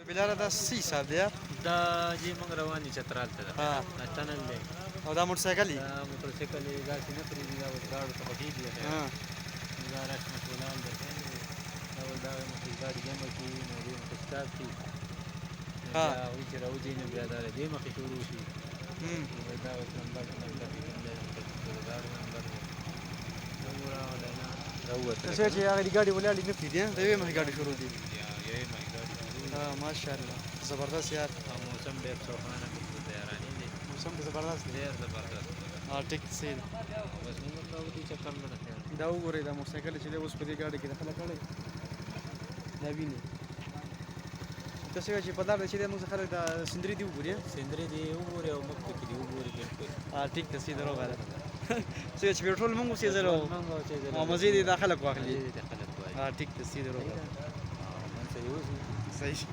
بلاره دا څه حساب دی یار؟ دا چې موږ روان یو چترال ته ده دا ټنل دی او دا موټرسایکل دی؟ دا موټرسایکل یې داسې نه پرېږدي دا اوس ګاډو ته پکېږي دا راشنه ټولان درته دا اوس دغه مخکې ګاډي جمع کړي نو دې مخکې سټاپ کړي بیا هغوی چې راوځي نو بیا دا د دې مخې شروع شي دا اوس نمبر نمبر کوم دی د ګاډو نمبر دی دا مو راغلی نه راووتله څه چې هغه دې ګاډي ولاړې نه پرېږدي د یوې مخې ګاډي شروع دي یوې مخې ګاډي ماشاءالله زبردست یار موسم ډېر سوخانه بالکل تیاراني دی موسم کې زبردست دی ډېر زبردست ټیک صحیح ده بس موږ ورته راوځي چکر نه رسېږي دا وګورئ دا موټرسایکل چې دی اوس په دې ګاډي کې داخله کړی دا ویني تاسو چې په دغه چې دی موږ خلک دا سندري دی وګورئ سندري دی وګورئ او موږ پکې دی وګورئ بالکل ټیک ده صحیح ده راغله څه چې پیټرول موږ وسېځلو او مزید داخله کو اخلي داخله کوي ټیک ده صحیح ده راغله صحیح صحیح